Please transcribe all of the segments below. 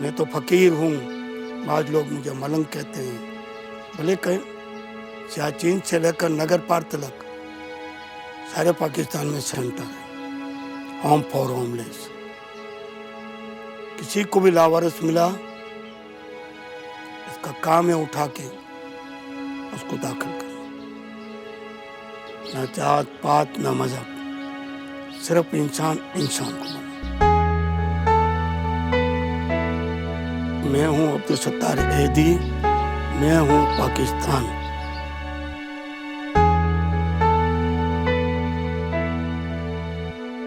मैं तो फकीर हूँ, बाद लोग मुझे मलंग कहते हैं। भले कहें, सियाचिन से लेकर नगर पार तक सारे पाकिस्तान में सेंटर है, होम फॉर होमलेस। किसी को भी लावारिस मिला, इसका काम है उठा के उसको दाखिल करना। ना जात पात ना मजहब, सिर्फ इंसान इंसान को बना। मैं हूं अब्दुल सत्तार ऐदी, मैं हूं पाकिस्तान।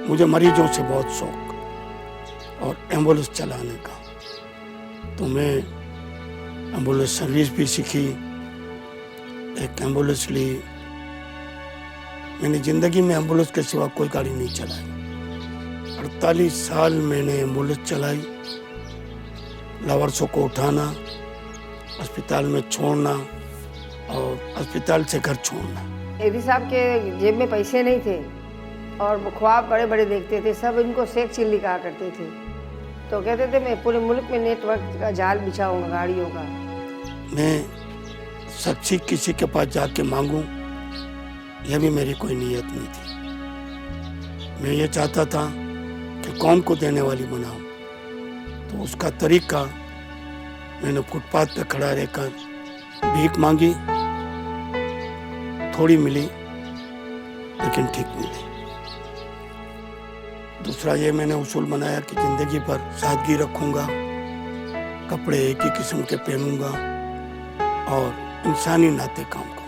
मुझे मरीजों से बहुत शौक और एम्बुलेंस चलाने का, तो मैं एम्बुलेंस सर्विस भी सीखी, एक एम्बुलेंस ली। मैंने ज़िंदगी में एम्बुलेंस के सिवा कोई गाड़ी नहीं चलाई। 48 साल मैंने एम्बुलेंस चलाई। लावारिसों को उठाना, अस्पताल में छोड़ना और अस्पताल से घर छोड़ना। ऐदी साहब के जेब में पैसे नहीं थे और ख्वाब बड़े बड़े देखते थे, सब इनको शेख चिल्ली कहा करते थे। तो कहते थे मैं पूरे मुल्क में नेटवर्क का जाल बिछाऊंगा गाड़ियों का। मैं सच्ची किसी के पास जाके मांगूं, यह भी मेरी कोई नीयत नहीं थी। मैं ये चाहता था कि कौम को देने वाली बनाऊं, तो उसका तरीका मैंने फुटपाथ पे खड़ा रहकर भीख मांगी, थोड़ी मिली लेकिन ठीक मिली। दूसरा ये मैंने उसूल बनाया कि जिंदगी भर सादगी रखूंगा, कपड़े एक ही किस्म के पहनूंगा और इंसानी नाते काम करूंगा।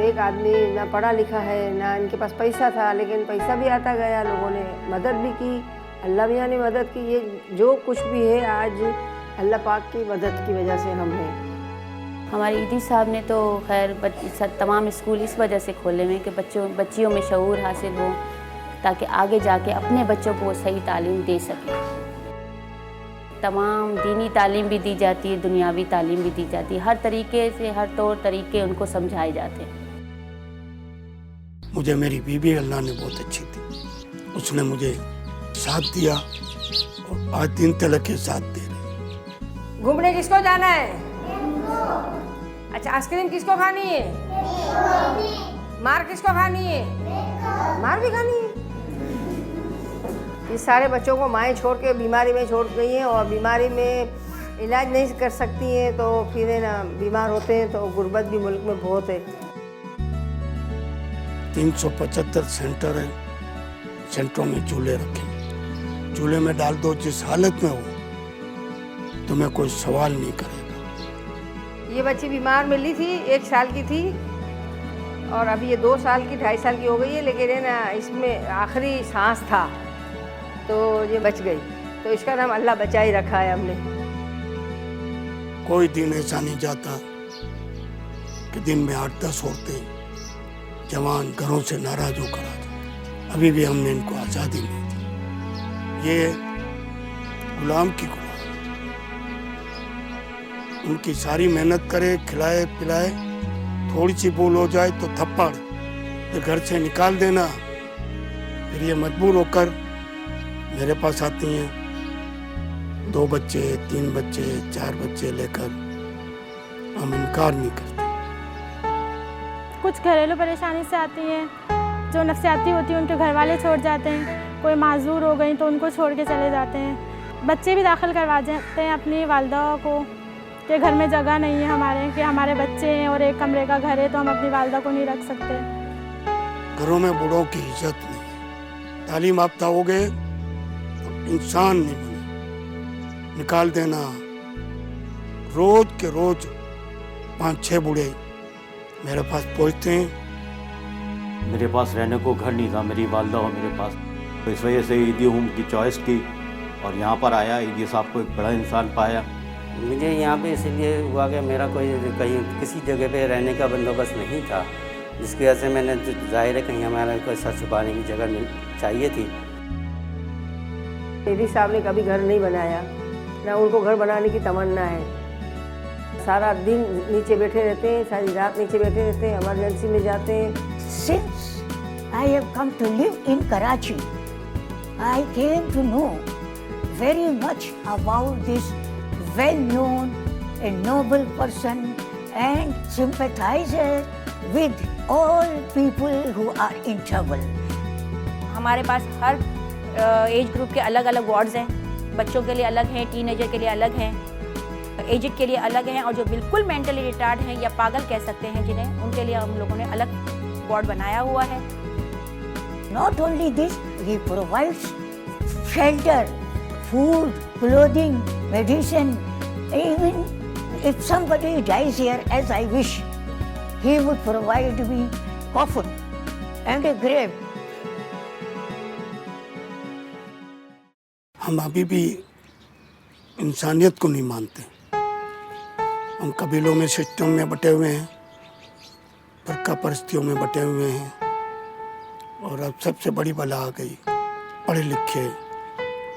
एक आदमी ना पढ़ा लिखा है, ना इनके पास पैसा था, लेकिन पैसा भी आता गया, लोगों ने मदद भी की, अल्लाह मियाँ ने मदद की। ये जो कुछ भी है आज अल्लाह पाक की मदद की वजह से हम हैं। हमारे ईदी साहब ने तो खैर तमाम स्कूल इस वजह से खोले हुए कि बच्चियों में शऊर हासिल हो, ताकि आगे जाके अपने बच्चों को सही तालीम दे सकें। तमाम दीनी तालीम भी दी जाती है, दुनियावी तालीम भी दी जाती है, हर तरीके से, हर तौर तरीके उनको समझाए जाते हैं। मुझे मेरी बीवी अल्लाह ने बहुत अच्छी थी, उसने मुझे साथ दिया और आज दिन तलक के साथ दे रहे। घूमने किसको जाना है? अच्छा, आइसक्रीम किसको खानी है? मार किसको खानी है? मार भी खानी है। इस सारे बच्चों को माएँ छोड़ के बीमारी में छोड़ गई हैं और बीमारी में इलाज नहीं कर सकती हैं, तो फिर है ना बीमार होते हैं, तो गुर्बत भी मुल्क में बहुत है। 375 सेंटर हैं, सेंटरों में चूल्हे रखे, चूल्हे में डाल दो, जिस हालत में हो तुम्हें कोई सवाल नहीं करेगा। ये बच्ची बीमार मिली थी, 1 साल की थी और अभी ये 2 साल की 2.5 साल की हो गई है, लेकिन है ना इसमें आखिरी सांस था तो ये बच गई, तो इसका नाम अल्लाह बचा ही रखा है हमने। कोई दिन ऐसा नहीं जाता कि दिन में 8-10 औरतें जवान घरों से नाराज होकर आ जाए। अभी भी हमने इनको आज़ादी नहीं दी। ये गुलाम की गुलाम, उनकी सारी मेहनत करे, खिलाए पिलाए, थोड़ी सी भूल हो जाए तो थप्पड़, फिर घर से निकाल देना। फिर ये मजबूर होकर मेरे पास आती हैं, 2 बच्चे, 3 बच्चे, 4 बच्चे लेकर। हम इनकार नहीं करते। कुछ घरेलू परेशानी से आती हैं, जो नफसियाती होती है, उनके घर वाले छोड़ जाते हैं। कोई माजूर हो गई तो उनको छोड़ के चले जाते हैं। बच्चे भी दाखिल करवा जाते हैं अपनी वालदा को कि घर में जगह नहीं है हमारे, कि हमारे बच्चे हैं और एक कमरे का घर है, तो हम अपनी वालदा को नहीं रख सकते। घरों में बूढ़ों की इज्जत नहीं है। तालीम याफ्ता हो गए तो इंसान नहीं बने, निकाल देना। रोज के रोज 5-6 बूढ़े मेरे पास पहुंचते हैं। मेरे पास रहने को घर नहीं था, मेरी वालदा हो मेरे पास, तो इस वजह से ईदी होम की चॉइस की और यहाँ पर आया। ईदी साहब को एक बड़ा इंसान पाया। मुझे यहाँ पे इसलिए हुआ कि मेरा कोई कहीं किसी जगह पे रहने का बंदोबस्त नहीं था, जिसकी वजह से मैंने जाहिर है कहीं हमारा कोई सर छुपाने की जगह चाहिए थी। ऐदी साहब ने कभी घर नहीं बनाया, ना उनको घर बनाने की तमन्ना है। सारा दिन नीचे बैठे रहते हैं, सारी रात नीचे बैठे रहते हैं, इमरजेंसी में जाते हैं। Since I have come to live in Karachi, I came to know very much about this well-known and noble person and sympathizer with all people who are in trouble. हमारे पास हर एज ग्रुप के अलग अलग wards हैं, बच्चों के लिए अलग हैं, टीनेजर के लिए अलग हैं, एजेड के लिए अलग हैं, और जो बिल्कुल मेंटली रिटार्ड हैं या पागल कह सकते हैं जिन्हें, उनके लिए हम लोगों ने अलग वार्ड बनाया हुआ है। Not only this, he provides shelter, food, clothing, medicine. Even if somebody dies here, as I wish, he would provide me coffin and a grave. हम अभी भी इंसानियत को नहीं मानते। हम कबीलों में, सिस्टम में बटे हुए हैं, फरका परिस्थितियों में बटे हुए हैं, और अब सबसे बड़ी बला आ गई, पढ़े लिखे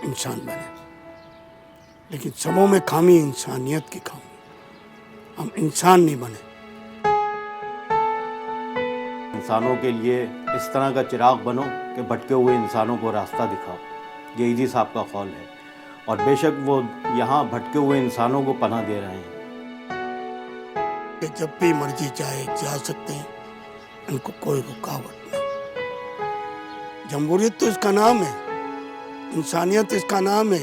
इंसान बने, लेकिन सबों में खामी इंसानियत की खामी। हम इंसान नहीं बने। इंसानों के लिए इस तरह का चिराग बनो कि भटके हुए इंसानों को रास्ता दिखाओ, ये ईदी साहब का कौल है। और बेशक वो यहाँ भटके हुए इंसानों को पनाह दे रहे हैं। कि जब भी मर्जी चाहे जा सकते हैं, इनको कोई रुकावट नहीं। जमहूरियत तो इसका नाम है, इंसानियत इसका नाम है।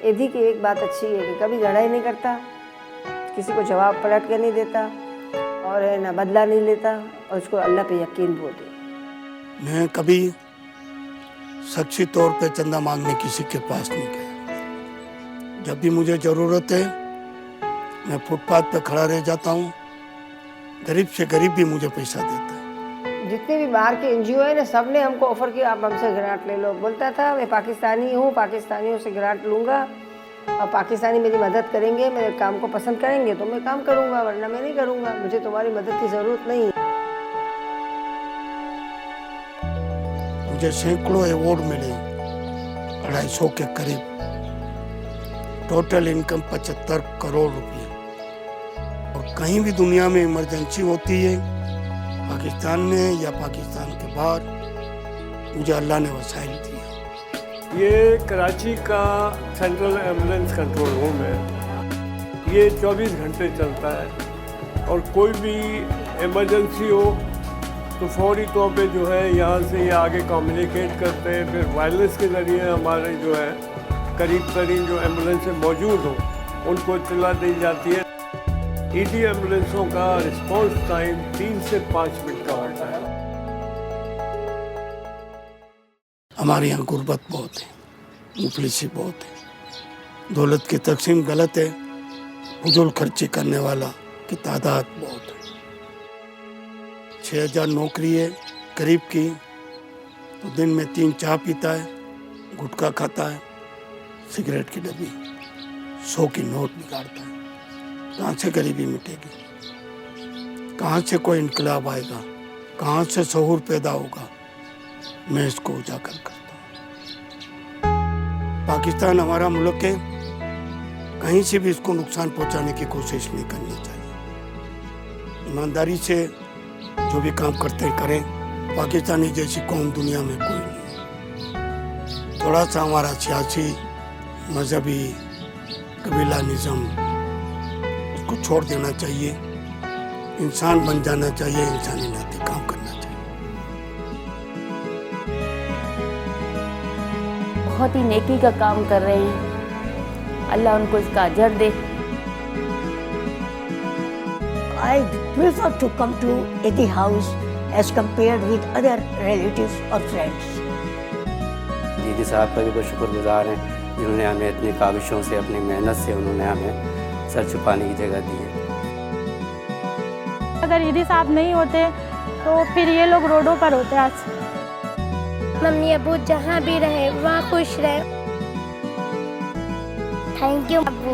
ईदी की एक बात अच्छी है कि कभी लड़ाई नहीं करता, किसी को जवाब पलट के नहीं देता, और है ना बदला नहीं लेता, और उसको अल्लाह पे यकीन बोलते। मैं कभी शख्सी तौर पे चंदा मांगने किसी के पास नहीं गया। जब भी मुझे ज़रूरत है, मैं फुटपाथ पे खड़ा रह जाता हूँ। गरीब से गरीब भी मुझे पैसा देता है। जितने भी बाहर के NGO है ना, सब ने हमको ऑफर किया आप हमसे ग्रांट ले लो। बोलता था मैं पाकिस्तानी हूँ, पाकिस्तानियों से ग्रांट लूँगा, और पाकिस्तानी मेरी मदद करेंगे, मेरे काम को पसंद करेंगे तो मैं काम करूँगा, वरना मैं नहीं करूँगा, मुझे तुम्हारी मदद की ज़रूरत नहीं है। मुझे सैकड़ों अवार्ड मिले, 250 के करीब। टोटल इनकम 75 करोड़ रुपये। और कहीं भी दुनिया में इमरजेंसी होती है, पाकिस्तान में या पाकिस्तान के बाहर, मुझे अल्लाह ने वसाइल दिया। ये कराची का सेंट्रल एम्बुलेंस कंट्रोल रूम है। ये 24 घंटे चलता है, और कोई भी इमरजेंसी हो तो फौरी तौर पे जो है यहाँ से ये आगे कम्युनिकेट करते हैं। फिर वायरलेस के ज़रिए हमारे जो है करीब करीब जो एम्बुलेंस मौजूद हो उनको इत्तला दी जाती है। ईडी एम्बुलेंसों का रिस्पॉन्स टाइम 3 से 5 मिनट का होता है। हमारे यहाँ गुर्बत बहुत है, मुफलिसी बहुत है, दौलत की तकसीम गलत है, फजूल खर्ची करने वाला की तादाद बहुत है। 6000 नौकरी है गरीब की, तो दिन में 3 चाय पीता है, गुटखा खाता है, सिगरेट की डब्बी, 100 की नोट बिगाड़ता है। कहाँ से गरीबी मिटेगी? कहाँ से कोई इनकलाब आएगा? कहाँ से शऊर पैदा होगा? मैं इसको उजागर करता हूँ। पाकिस्तान हमारा मुल्क है, कहीं से भी इसको नुकसान पहुँचाने की कोशिश नहीं करनी चाहिए। ईमानदारी से जो भी काम करते हैं करें। पाकिस्तानी जैसी कौम दुनिया में कोई नहीं है। थोड़ा सा हमारा सियासी, मजहबी, कबीला निज़म उसको छोड़ देना चाहिए, इंसान बन जाना चाहिए, इंसानी नाते काम करना चाहिए। बहुत ही नेकी का काम कर रहे हैं, अल्लाह उनको इसका अजर दे। I prefer to come to Edi house as compared with other relatives or friends. दीदी साहब का भी बहुत शुक्रगुजार हैं, जिन्होंने हमें इतनी काविशों से, अपनी मेहनत से उन्होंने हमें सर छुपाने की जगह दी है। अगर ईदी साहब नहीं होते तो फिर ये लोग रोडों पर होते आज। मम्मी अबू जहाँ भी रहे वहाँ खुश रहे। Thank you Abu.